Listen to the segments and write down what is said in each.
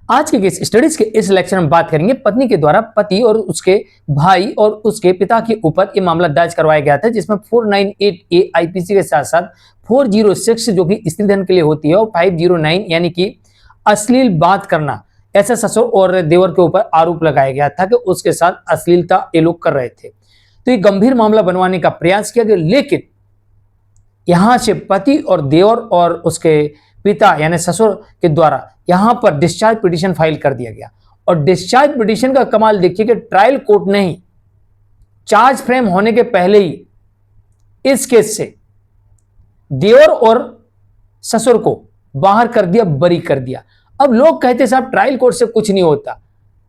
आज के case studies के इस लेक्चर में बात करेंगे पत्नी के द्वारा पति और उसके भाई और उसके पिता के ऊपर ये मामला दर्ज करवाया गया था, जिसमें 498A आईपीसी के साथ साथ 406 जो कि स्त्री धन के लिए होती है और 509 यानी कि अश्लील बात करना, ऐसा ससुर और देवर के ऊपर आरोप लगाया गया था कि उसके साथ अश्लीलता ये लोग कर रहे थे। तो ये गंभीर मामला बनवाने का प्रयास किया गया, लेकिन यहां से पति और देवर और उसके पिता यानी ससुर के द्वारा यहां पर डिस्चार्ज पिटीशन फाइल कर दिया गया। और डिस्चार्ज पिटीशन का कमाल देखिए कि ट्रायल कोर्ट ने ही चार्ज फ्रेम होने के पहले ही इस केस से देवर और ससुर को बाहर कर दिया, बरी कर दिया। अब लोग कहते हैं साहब ट्रायल कोर्ट से कुछ नहीं होता।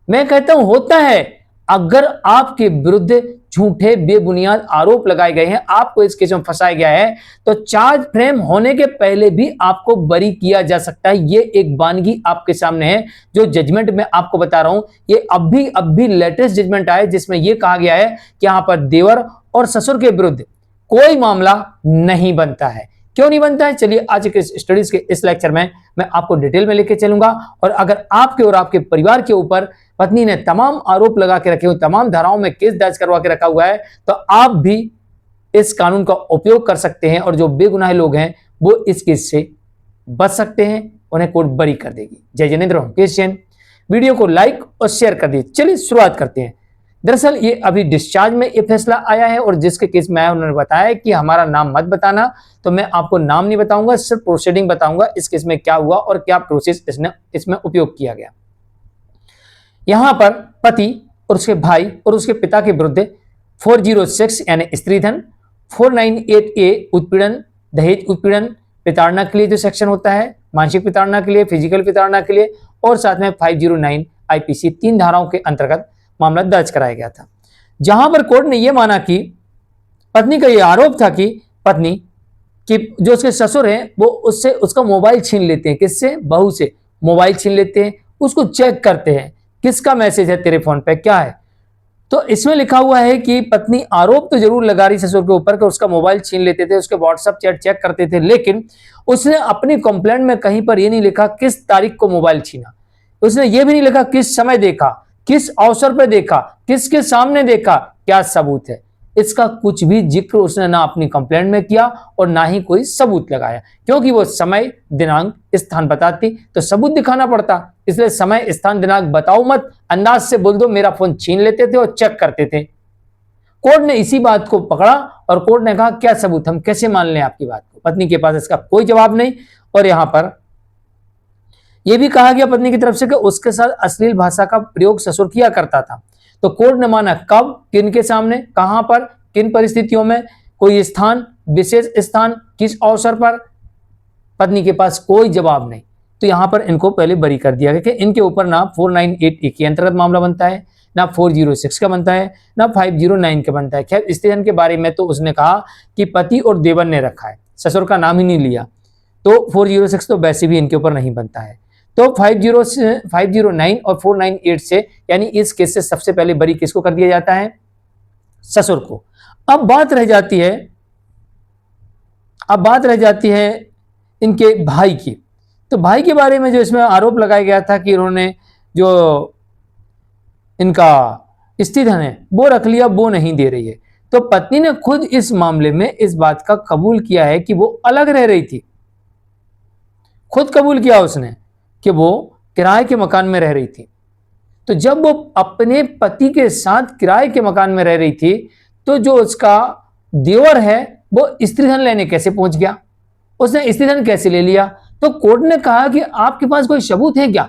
मैं कहता हूं होता है। अगर आपके विरुद्ध झूठे बेबुनियाद आरोप लगाए गए हैं, आपको इस केस में फंसाया गया है, तो चार्ज फ्रेम होने के पहले भी आपको बरी किया जा सकता है। ये एक वानगी आपके सामने है जो जजमेंट में आपको बता रहा हूं। ये अब भी लेटेस्ट जजमेंट आया जिसमें यह कहा गया है कि यहां पर देवर और ससुर के विरुद्ध कोई मामला नहीं बनता है। क्यों नहीं बनता है, चलिए आज के स्टडीज के इस लेक्चर में मैं आपको डिटेल में लेके चलूंगा। और अगर आपके और आपके परिवार के ऊपर पत्नी ने तमाम आरोप लगा के रखे हुए, तमाम धाराओं में केस दर्ज करवा के रखा हुआ है, तो आप भी इस कानून का उपयोग कर सकते हैं और जो बेगुनाह लोग हैं वो इस केस से बच सकते हैं, उन्हें कोर्ट बरी कर देगी। जय जिनेंद्र हूं केस जैन। वीडियो को लाइक और शेयर कर दीजिए। चलिए शुरुआत करते हैं। दरअसल ये अभी डिस्चार्ज में ये फैसला आया है और जिसके केस में आया उन्होंने बताया कि हमारा नाम मत बताना, तो मैं आपको नाम नहीं बताऊंगा, सिर्फ प्रोसीडिंग बताऊंगा इस केस में क्या हुआ और क्या प्रोसेस इसमें उपयोग किया गया। यहां पर पति और उसके भाई और उसके पिता के विरुद्ध 406 यानी स्त्रीधन, 498A उत्पीड़न, दहेज उत्पीड़न, प्रताड़ना के लिए जो सेक्शन होता है, मानसिक प्रताड़ना के लिए, फिजिकल प्रताड़ना के लिए, और साथ में 509 आईपीसी 3 धाराओं के अंतर्गत मामला दर्ज कराया गया था। जहां पर कोर्ट ने यह माना कि पत्नी का यह आरोप था कि पत्नी कि जो उसके ससुर हैं वो उससे उसका मोबाइल छीन लेते हैं। किससे? बहू से मोबाइल छीन लेते हैं, उसको चेक करते हैं किसका मैसेज है तेरे फोन पे, क्या है। तो इसमें लिखा हुआ है कि पत्नी आरोप तो जरूर लगा रही ससुर के ऊपर कि उसका मोबाइल छीन लेते थे, उसके व्हाट्सएप चैट चेक करते थे, लेकिन उसने अपनी कंप्लेंट में कहीं पर यह नहीं लिखा किस तारीख को मोबाइल छीना। उसने यह भी नहीं लिखा किस समय देखा, किस अवसर पर देखा, किसके सामने देखा, क्या सबूत है। इसका कुछ भी जिक्र उसने ना अपनी कंप्लेंट में किया और ना ही कोई सबूत लगाया, क्योंकि वो समय दिनांक स्थान बताती तो सबूत दिखाना पड़ता। इसलिए समय स्थान दिनांक बताओ मत, अंदाज से बोल दो मेरा फोन छीन लेते थे और चेक करते थे। कोर्ट ने इसी बात को पकड़ा और कोर्ट ने कहा क्या सबूत, हम कैसे मान लें आपकी बात को। पत्नी के पास इसका कोई जवाब नहीं। और यहां पर यह भी कहा गया पत्नी की तरफ से कि उसके साथ अश्लील भाषा का प्रयोग ससुर किया करता था। तो कोर्ट ने माना कब, किन के सामने, कहां पर, किन परिस्थितियों में, कोई स्थान, विशेष स्थान, किस अवसर पर। पत्नी के पास कोई जवाब नहीं। तो यहां पर इनको पहले बरी कर दिया गया कि इनके ऊपर ना 498A के अंतर्गत मामला बनता है, ना 406 का बनता है, ना 509 का बनता है। खैर स्त्रीधन के बारे में तो उसने कहा कि पति और देवर ने रखा है, ससुर का नाम ही नहीं लिया, तो 406 तो वैसे भी इनके ऊपर नहीं बनता है। तो 509 और 498 से यानी इस केस से सबसे पहले बरी किसको कर दिया जाता है? ससुर को। अब बात रह जाती है इनके भाई की। तो भाई के बारे में जो इसमें आरोप लगाया गया था कि इन्होंने जो इनका स्त्रीधन है वो रख लिया, वो नहीं दे रही है। तो पत्नी ने खुद इस मामले में इस बात का कबूल किया है कि वो अलग रह रही थी। खुद कबूल किया उसने कि वो किराए के मकान में रह रही थी। तो जब वो अपने पति के साथ किराए के मकान में रह रही थी, तो जो उसका देवर है वो स्त्रीधन लेने कैसे पहुंच गया, उसने स्त्रीधन कैसे ले लिया। तो कोर्ट ने कहा कि आपके पास कोई सबूत है क्या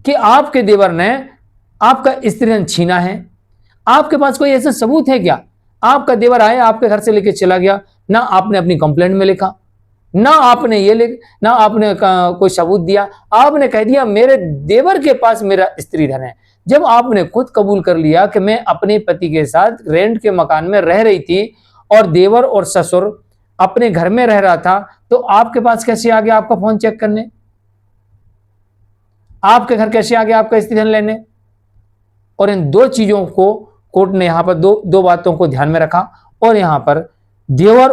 कि आपके देवर ने आपका स्त्रीधन छीना है? आपके पास कोई ऐसा सबूत है क्या? आपका देवर आया, आपके घर से लेके चला गया, ना आपने अपनी कंप्लेंट में लिखा, ना आपने कोई सबूत दिया, आपने कह दिया मेरे देवर के पास मेरा स्त्रीधन है। जब आपने खुद कबूल कर लिया कि मैं अपने पति के साथ रेंट के मकान में रह रही थी और देवर और ससुर अपने घर में रह रहा था, तो आपके पास कैसे आ गया आपका फोन चेक करने? आपके घर कैसे आ गया आपका स्त्रीधन लेने? और इन दो चीजों को कोर्ट ने यहां पर दो बातों को ध्यान में रखा और यहां पर देवर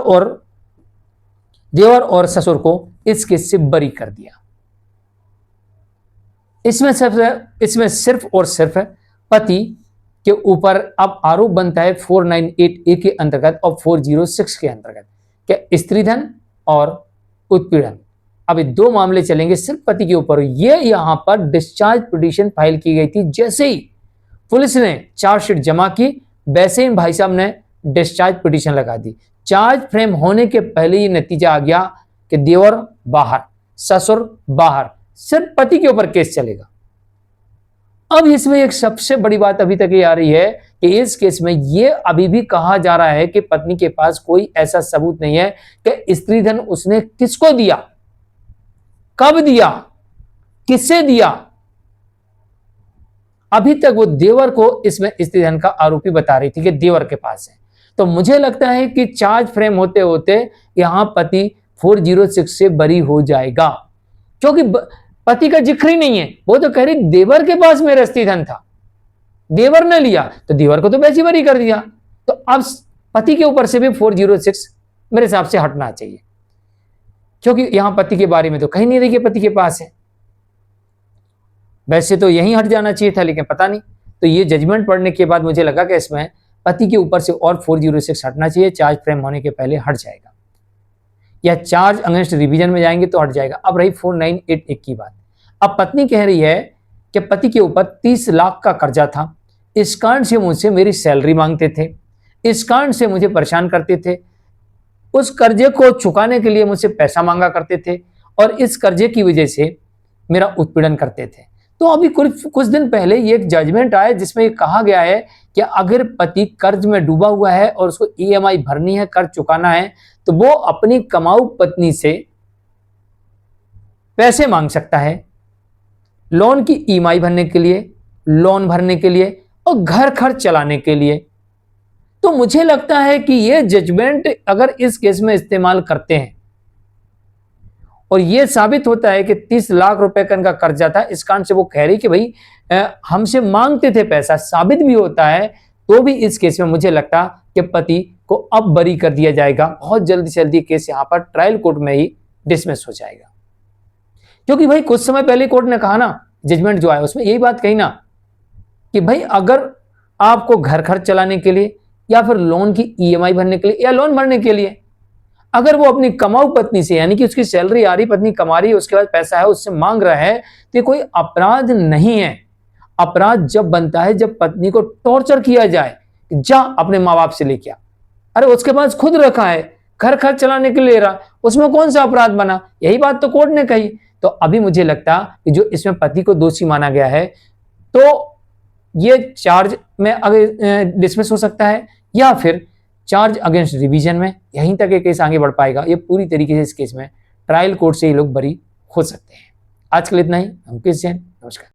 और ससुर को इस केस से बरी कर दिया। इसमें सिर्फ और सिर्फ पति के ऊपर अब आरोप बनता है 498A के अंतर्गत और 406 के अंतर्गत, क्या स्त्रीधन और उत्पीड़न। अब ये दो मामले चलेंगे सिर्फ पति के ऊपर। ये यहां पर डिस्चार्ज पिटीशन फाइल की गई थी, जैसे ही पुलिस ने चार्जशीट जमा की वैसे ही भाई साहब ने डिस्चार्ज पिटीशन लगा दी। चार्ज फ्रेम होने के पहले ही नतीजा आ गया कि देवर बाहर, ससुर बाहर, सिर्फ पति के ऊपर केस चलेगा। अब इसमें एक सबसे बड़ी बात अभी तक ये आ रही है कि इस केस में ये अभी भी कहा जा रहा है कि पत्नी के पास कोई ऐसा सबूत नहीं है कि स्त्रीधन उसने किसको दिया, कब दिया, किससे दिया। अभी तक वो देवर को इसमें स्त्रीधन का आरोपी बता रही थी कि देवर के पास है। तो मुझे लगता है कि चार्ज फ्रेम होते होते यहां पति 406 से बरी हो जाएगा, क्योंकि पति का जिक्र ही नहीं है। वो तो कह रही देवर के पास मेरा स्त्रीधन था, देवर ने लिया, तो देवर को तो वैसे बरी कर दिया। तो अब पति के ऊपर से भी 406 मेरे हिसाब से हटना चाहिए, क्योंकि यहां पति के बारे में तो कहीं नहीं देखिए पति के पास है। वैसे तो यहीं हट जाना चाहिए था, लेकिन पता नहीं। तो ये जजमेंट पढ़ने के बाद मुझे लगा कि इसमें पति के ऊपर से और 406 हटना चाहिए, चार्ज फ्रेम होने के पहले हट जाएगा, या चार्ज अगेंस्ट रिवीजन में जाएंगे तो हट जाएगा। अब रही 498A की बात। अब पत्नी कह रही है कि पति के ऊपर 30 लाख का कर्जा था, इस कारण से मुझसे मेरी सैलरी मांगते थे, इस कारण से मुझे परेशान करते थे, उस कर्जे को चुकाने के लिए मुझसे पैसा मांगा करते थे और इस कर्जे की वजह से मेरा उत्पीड़न करते थे। तो अभी कुछ दिन पहले ये एक जजमेंट आया जिसमें ये कहा गया है कि अगर पति कर्ज में डूबा हुआ है और उसको EMI भरनी है, कर्ज चुकाना है, तो वो अपनी कमाऊ पत्नी से पैसे मांग सकता है लोन की EMI भरने के लिए, लोन भरने के लिए और घर खर्च चलाने के लिए। तो मुझे लगता है कि ये जजमेंट अगर इस केस में इस्तेमाल करते हैं और ये साबित होता है कि 30 लाख रुपए का इनका कर्जा था, इस कारण से वो कह रही कि भाई हमसे मांगते थे पैसा, साबित भी होता है, तो भी इस केस में मुझे लगता कि पति को अब बरी कर दिया जाएगा। बहुत जल्दी से जल्दी केस यहां पर ट्रायल कोर्ट में ही डिसमिस हो जाएगा, क्योंकि भाई कुछ समय पहले कोर्ट ने कहा ना, जजमेंट जो आया उसमें यही बात कही ना कि भाई अगर आपको घर खर्च चलाने के लिए या फिर लोन की EMI भरने के लिए या लोन भरने के लिए अगर वो अपनी कमाऊ पत्नी से, यानी कि उसकी सैलरी आ रही, पत्नी कमा रही है, उसके बाद पैसा है, उससे मांग रहा है, तो ये कोई अपराध नहीं है। अपराध जब बनता है जब पत्नी को टॉर्चर किया जाए, जा अपने माँ बाप से लेके आ, अरे उसके पास खुद रखा है, घर खर्च चलाने के लिए ले रहा, उसमें कौन सा अपराध बना? यही बात तो कोर्ट ने कही। तो अभी मुझे लगता कि जो इसमें पति को दोषी माना गया है, तो ये चार्ज में अगर डिसमिस हो सकता है या फिर चार्ज अगेंस्ट रिवीजन में, यहीं तक ये केस आगे बढ़ पाएगा। ये पूरी तरीके से इस केस में ट्रायल कोर्ट से ये लोग बरी हो सकते हैं। आज के लिए इतना ही। अंकित जैन, नमस्कार।